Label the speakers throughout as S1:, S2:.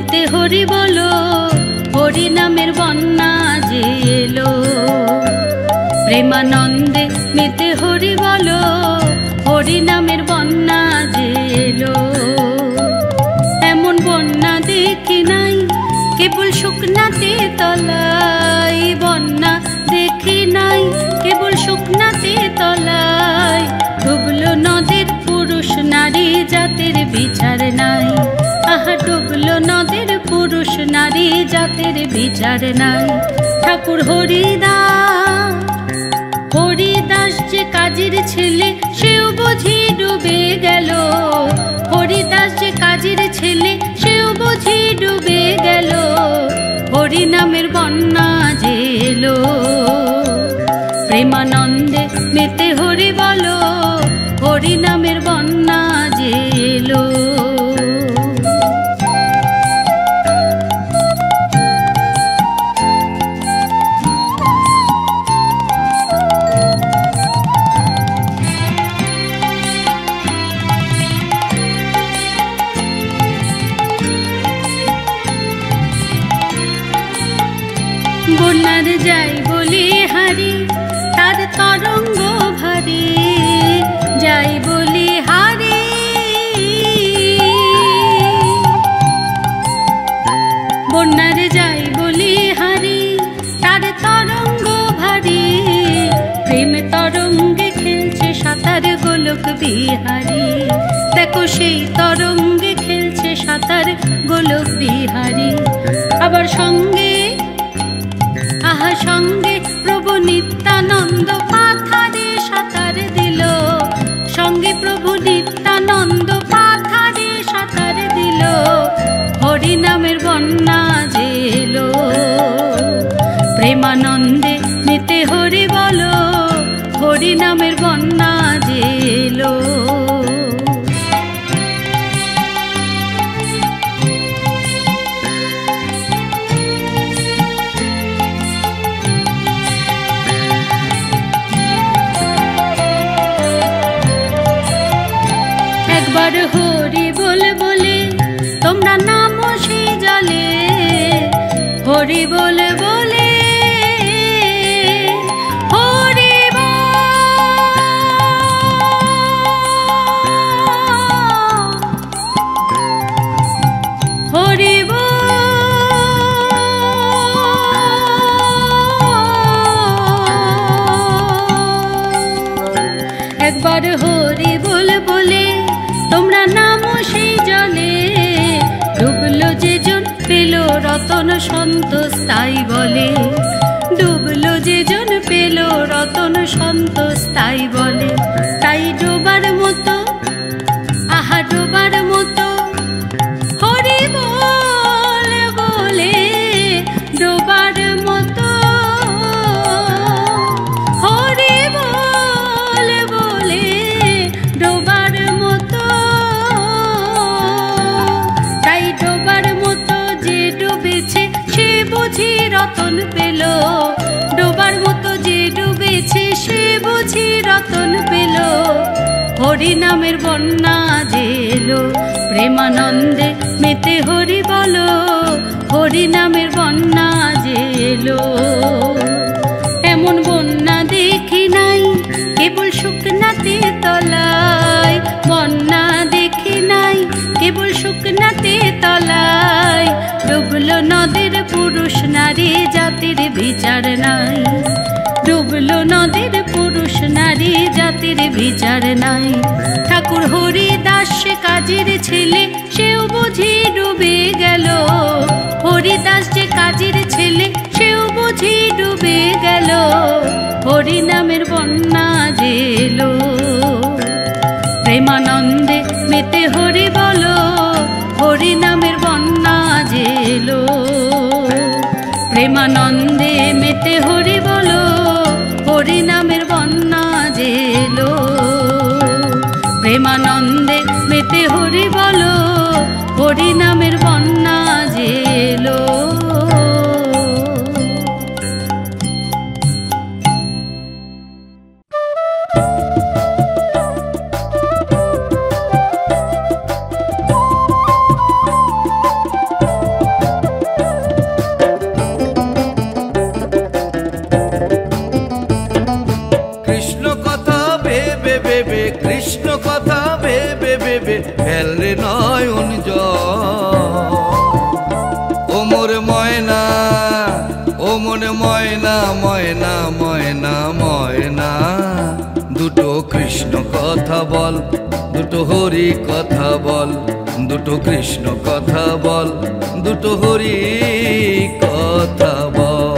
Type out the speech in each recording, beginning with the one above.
S1: মেতে হরি বলো, হরি নামের বন্যা যে এলো। প্রেমানন্দে মেতে হরি বলো, হরি নামের বন্যা যে এলো। এমন বন্যা দেখি নাই কেবল শুকনাতে তলায়, বন্যা দেখি নাই কেবল শুকনাতে তলায়। ডুবলো নদের পুরুষ নারী জাতের বিচার নাই, আহা ডুবলো নদের পুরুষ নারী জাতের বিচার নাই। ঠাকুর হরিদাস, হরিদাস যে কাজীর ছেলে সেও বুঝি ডুবে গেল। হরিদাস যে কাজীর ছেলে সেও বুঝি ডুবে গেল। হরি নামের বন্যা যে এলো। প্রেমানন্দে মেতে হরি বলো, হরি নামের বন্যা যে এলো। বন্যার যাই বলি হারি, তার তরঙ্গ ভারী, যাই বলি হারি। বন্যার যাই বলি হারি, তার তরঙ্গ ভারী। প্রেম তরঙ্গে খেলছে সাঁতার গোলক বিহারী। দেখো সেই তরঙ্গে খেলছে সাঁতার গোলক বিহারী। আবার সঙ্গে, আহা সঙ্গে প্রভু নিত্যানন্দ পাথারে সাঁতার দিল। সঙ্গে প্রভু নিত্যানন্দ পাথারে সাঁতার দিল। হরি নামের বন্যা যে এলো। প্রেমানন্দে মেতে হরি বলো, হরি নামের বন্যা যে এলো। একবার হরি বল বলে তোমরা নামো সেই জলে। হরি বল বলে, হরি হরি একবার হরি বল বলে তোমরা নামো সেই জলে। ডুবলো যে জন পেল রতন সন্তোষ তাই বলে। ডুবলো যে জন পেল রতন সন্তোষ তাই বলে। তাই ডোবার মতো, আহা ডোবার মতো হরি বল বলে। ডোবার মতো হরি বল বলে, ডোবার মতো। তাই ডোবার মতো যে ডুবেছে সে বুঝি রতন পেল। ডোবার মতো যে ডুবেছে সে বুঝি রতন পেল। হরি নামের বন্যা যে এলো। প্রেমানন্দে মেতে হরি বলো, হরি নামের বন্যা যে এলো। এমন বন্যা দেখি নাই কেবল শুকনাতে তলায়। বন্যা দেখি নাই কেবল শুকনাতে তলায়। ডুবলো নদের পুরুষ নারী জাতির বিচার নাই। ডুবলো নদের পুরুষ নারী জাতির বিচার নাই। ঠাকুর হরিদাস সে কাজীর ছেলে সেও বুঝি ডুবে গেল। হরিদাস যে কাজীর ছেলে সেও বুঝি ডুবে গেল। হরি নামের বন্যা যে এলো। প্রেমানন্দে মেতে হরি বলো, হরি নামের বন্যা যে এলো। প্রেমানন্দে মেতে হরি বলো, হরি নামের বন্যা যে এলো। প্রেমানন্দে মেতে হরি বলো, হরি নামের বন্যা যে এলো।
S2: ফেলরে নয়ন জল। ও মোর ময়না, ও মনে ময়না, ময়না ময়না ময়না, দুটো কৃষ্ণ কথা বল, দুটো হরি কথা বল, দুটো কৃষ্ণ কথা বল, দুটো হরি কথা বল।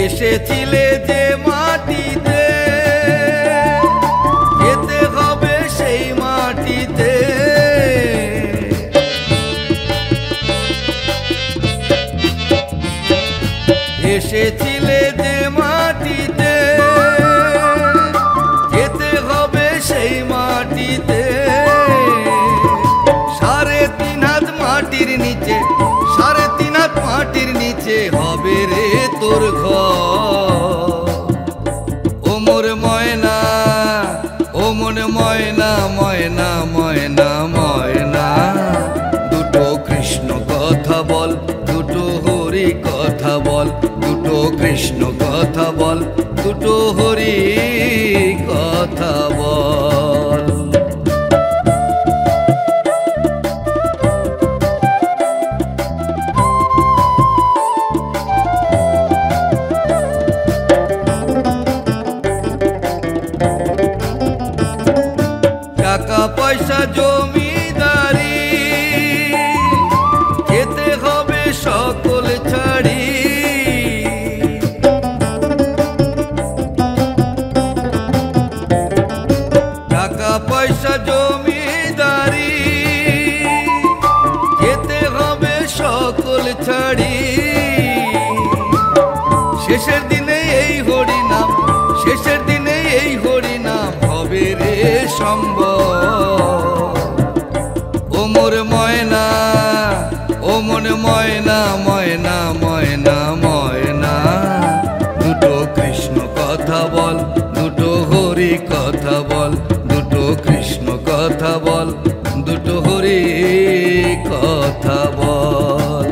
S2: এসেছিলে যে মাটিতে, যেতে হবে সেই মাটিতে। এসেছিলে যে মাটিতে, যেতে হবে সেই মাটিতে। 3.5 হাত মাটির নিচে, 3.5 হাত মাটির নিচে হবে রে তোর ঘর। ও মোর ময়না, ও মনে ময়না, ময়না ময়না ময়না, দুটো কৃষ্ণ কথা বল, দুটো হরি কথা বল, দুটো কৃষ্ণ কথা বল, দুটো হরি কথা বল। টাকা পয়সা জমিদারি, যেতে হবে সকল ছাড়ি। টাকা পয়সা জমিদারি, যেতে হবে সকল ছাড়ি। শেষের দিনে এই হরি নাম, শেষের দিনে এই হরি নাম হবে রে সম্ভব। ও মোর ময়না, ও মনে ময়না, ময়না ময়না ময়না, দুটো কৃষ্ণ কথা বল, দুটো হরি কথা বল, দুটো কৃষ্ণ কথা বল, দুটো হরি কথা বল।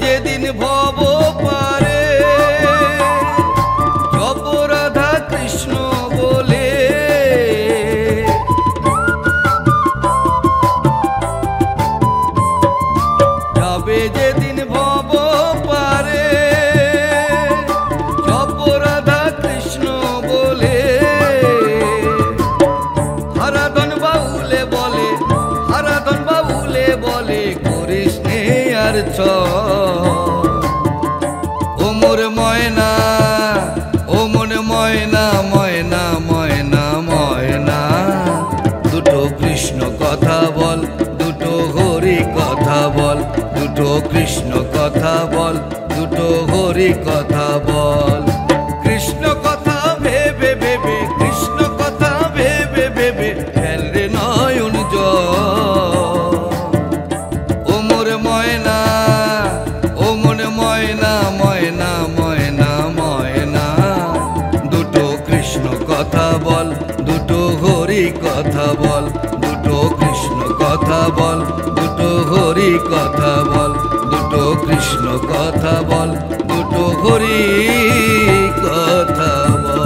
S2: যেদিন ভব পারে জপ রাধা কৃষ্ণ বলে, যাবে যেদিন ভব পারে জপ রাধা কৃষ্ণ বলে। হারাধন বাউলে বলে, হারাধন বাউলে বলে, করিস নে আর ছ। ও মোর ময়না, ও মনে ময়না, ময়না ময়না ময়না, দুটো কৃষ্ণ কথা বল, দুটো হরি কথা বল, দুটো কৃষ্ণ কথা বল, দুটো হরি কথা বল। কৃষ্ণ কথা ভেবে ভেবে, কৃষ্ণ কথা ভেবে ভেবে, ফেলরে নয়ন জল। ও মোর ময়না, ও মনে ময়না, ময়না ময়না ময়না, দুটো কৃষ্ণ কথা বল, দুটো হরি কথা বল, দুটো কৃষ্ণ কথা বল, দুটো হরি কথা বল, দুটো কৃষ্ণ কথা বল, দুটো হরি কথা বল।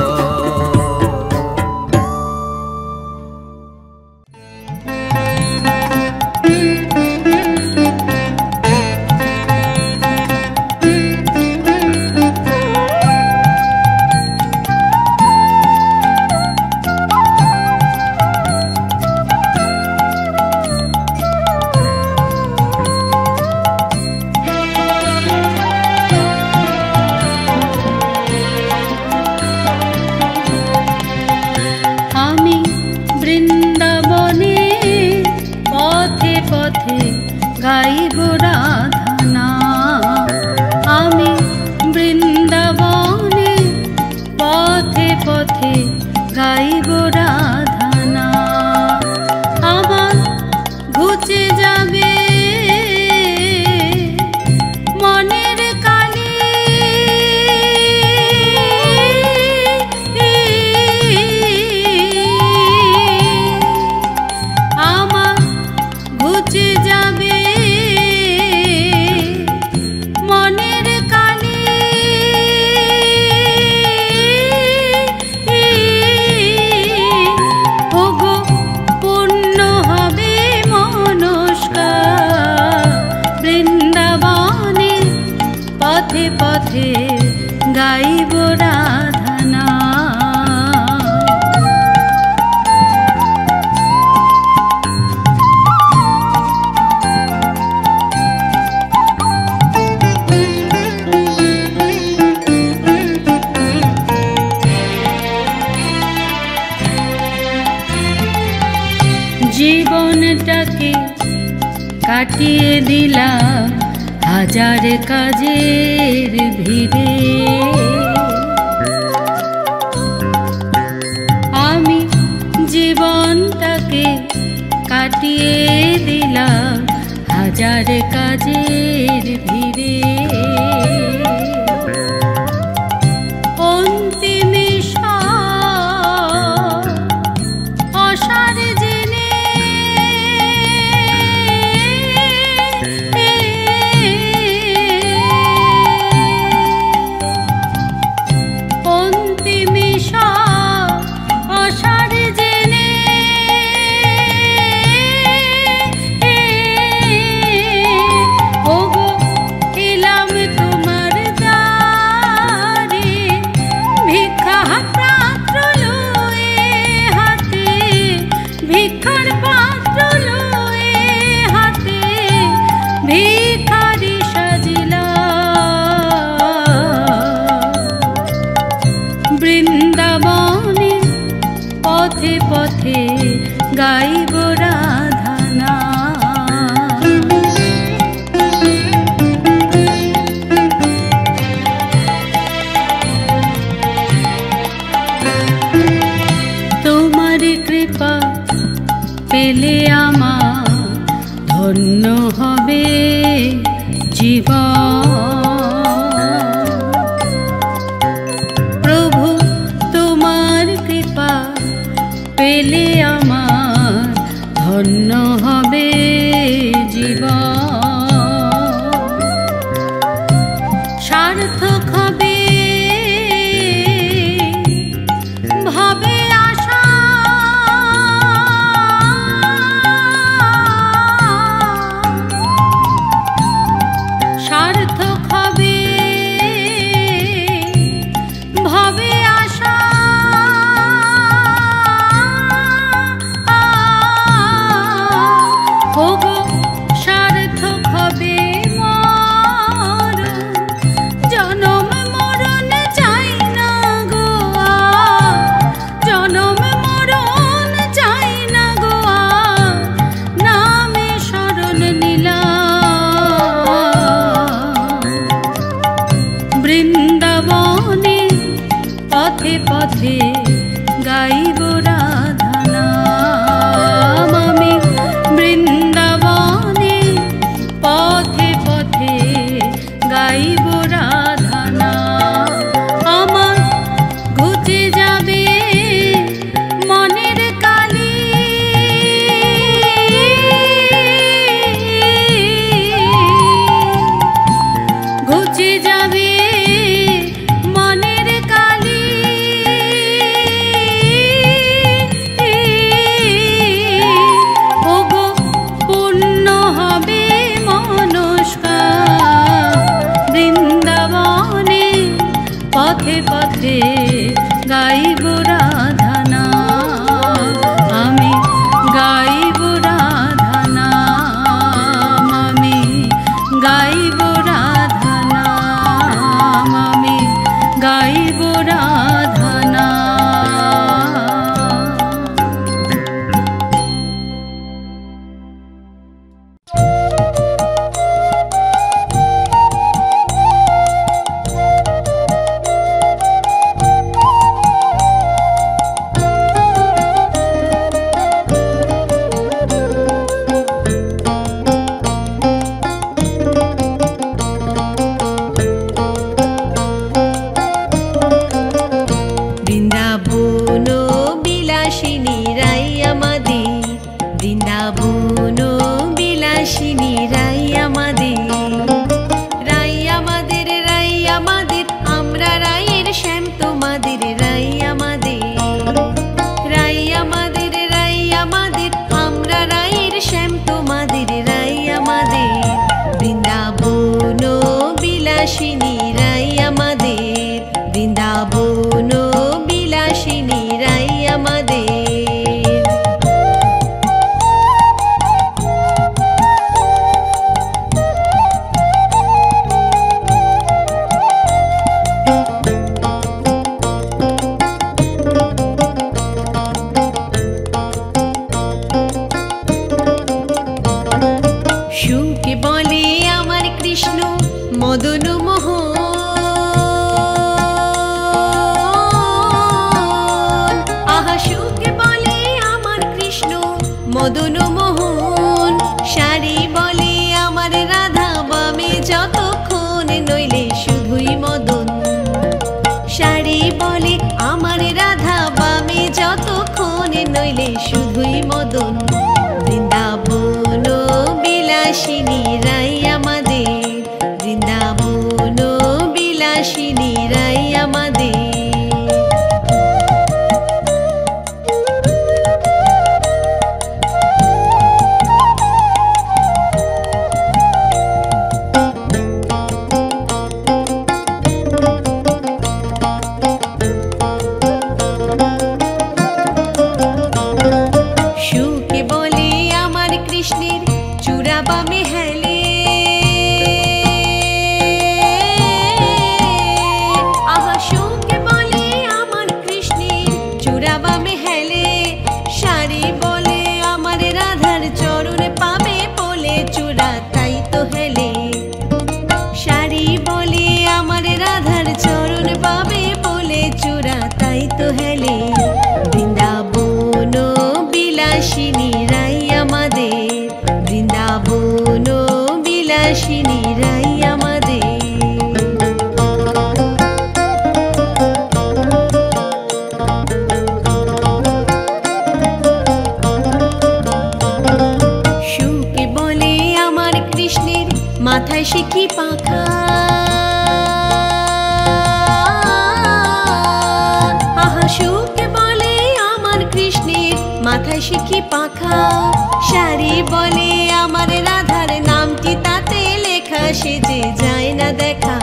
S1: পথে পথে গাইব রাধনা। জীবনটাকে কাটিয়ে দিলাম হাজার কাজের ভিড়ে। আমি জীবনটাকে কাটিয়ে দিলাম হাজার কাজের ভিড়ে। বৃন্দাবনে পথে পথে গাইব রাধনা। তোমার কৃপা পেলে আমার ধন্য হবে জীবন। পেলে আমার ধন্য হবে জীবন। সার্থক হবে ভাবে আশা। সার্থক হবে ভাবে আশা। সার্থক হবে জনম মরণ চাই না গো, জনম মরণ চাই না গো, নামে শরণ নিলাম। বৃন্দাবনে পথে পথে গাইব রাধনা। আমি বৃন্দাবনে পথে পথে গাইব রাধনা। আমার ঘুচে যাবে মনের কালি, ঘুচে যাবে মনের কালি। ওগো পূর্ণ হবে মনস্কার। বৃন্দাবনে পথে পথে গাইব রাধনা। আমি গাইব রাধনা। আমি গাইব রাধনা। আমি গাইব রাধনা।
S3: বিলাসিনী হইলে শুধুই মদন। বৃন্দাবন বিলাসিনী রাই আমাদের, বৃন্দাবন বিলাসিনী রাই আমাদের। সুকে বলে আমার কৃষ্ণের চূড়া বামে হেলে, আহা সুকে বলে আমার কৃষ্ণের চূড়া বামে হেলে। সারি বলে আমার রাধার চরণ পাবে বলে চূড়া তাই তো হেলে। সারি বলে আমার রাধার চরণ পাবে বলে চূড়া তাই তো হেলে। বৃন্দাবন বিলাসিনী রাই আমাদের, বৃন্দাবন বিলাসিনী রাই আমাদের। সুকে বলে আমার কৃষ্ণের মাথায় শিখি পাখা, আহা সুকে বলে আমার কৃষ্ণের মাথায় শিখি পাখা। সারি বলে আমার রাধার নামটি তাতে লেখা, সে যে যায় না দেখা।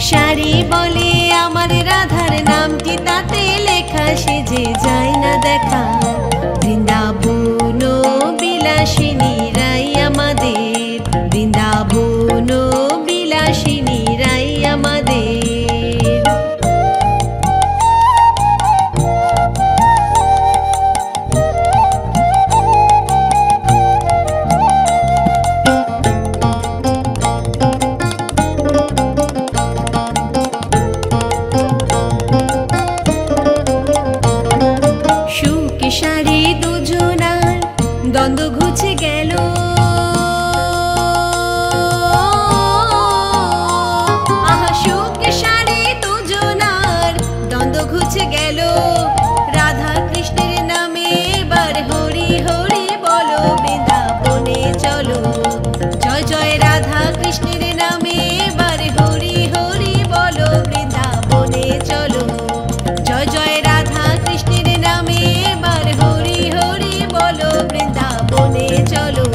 S3: সারি বলে আমার রাধার নামটি তাতে লেখা, সে যে যায় না দেখা। বৃন্দাবন বিলাসিনী রাই আমাদের, বৃন্দাবন বিলাসিনী রাই আমাদের। সুকে সারি দুজনার দ্বন্দ্ব ঘুচে গেল, আহা সুকে সারি দুজনার দ্বন্দ্ব ঘুচে গেল। রাধা কৃষ্ণের নামে এবার হরি হরি বলো, বৃন্দাবনে চলো। জয় জয় রাধা কৃষ্ণের নামে এবার হরি হরি বলো, বৃন্দাবনে চলো। জয় জয় রাধা কৃষ্ণের নামে এবার হরি হরি বলো, বৃন্দাবনে চলো।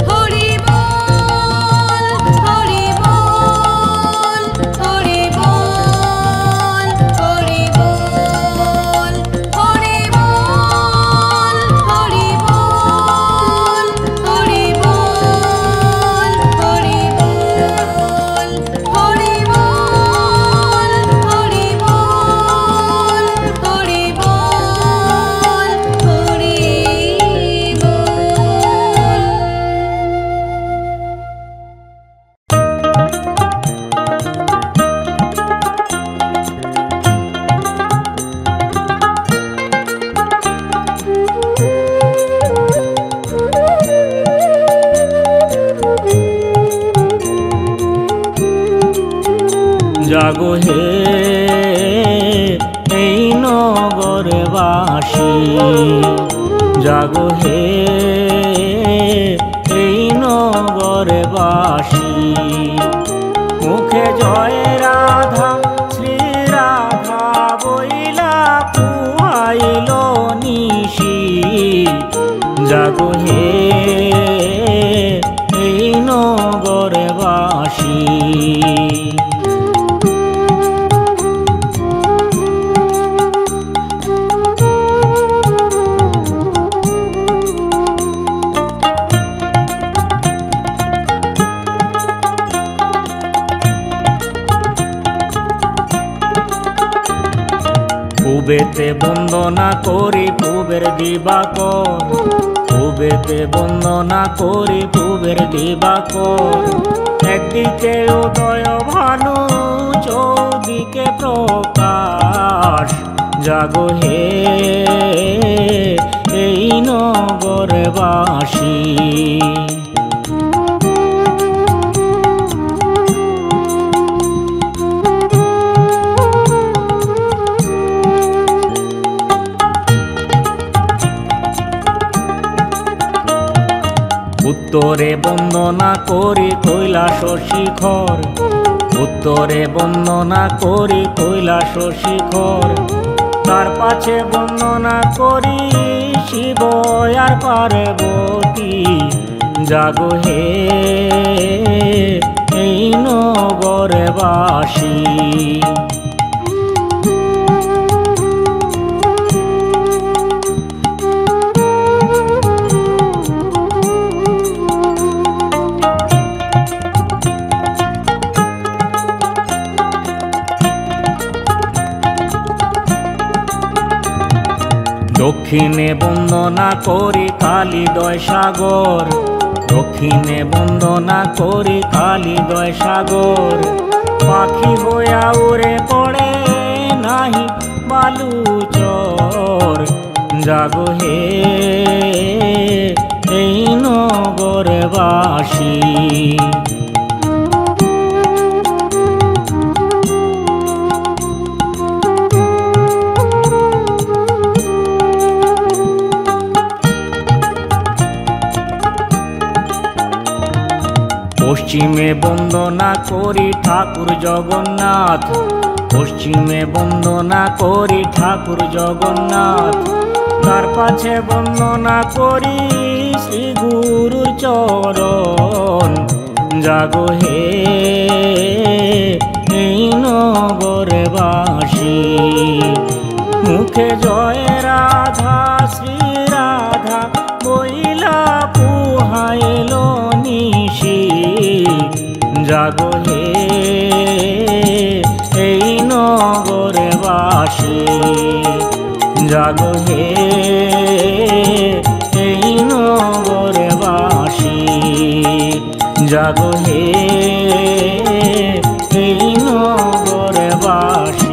S3: হরি বল হরি বল হরি বল হরি বল হরি বল হরি বল হরি বল হরি বল হরি বল হরি বল হরি বল হরি
S4: জাগো হে এই নগরে বাসী, জাগো হে এই নগরে বাসী। মুখে জয় রাধা শ্রী রাধা বইলা পুয়াইল নিশি, জাগো হে এই নগরে বাসী। পূবেতে বন্দনা করি পূবের দিবাকর, পূবেতে বন্দনা করি পূবের দিবাকর। একদিকে উদয় ভানু চৌদিকে প্রকাশ, জাগো হে এই নগরে বাসী। উত্তরে বন্দনা করি কৈলাস শিখর, উত্তরে বন্দনা করি কৈলাস শিখর। তার পাছে বন্দনা করি শিব আর পার্বতী। জাগো হে এই নগরবাসী। দক্ষিণে বন্দনা করি কালিদয় সাগর, দক্ষিণে বন্দনা করি কালিদয় সাগর। পাখি হইয়া উড়ে পড়ে নাহি বালুচর। জাগো হে এই নগরবাসী। পশ্চিমে বন্দনা করি ঠাকুর জগন্নাথ, পশ্চিমে বন্দনা করি ঠাকুর জগন্নাথ। তার পাছে বন্দনা করি শ্রী গুরুর চরণ। জাগো হে এই নগরবাসী। মুখে জয় রাধা শ্রী রাধা বইলা পুহাইল নিশি। জাগো হে এই নগরবাসী। জাগো হে এই নগরবাসী। জাগো হে এই নগরবাসী।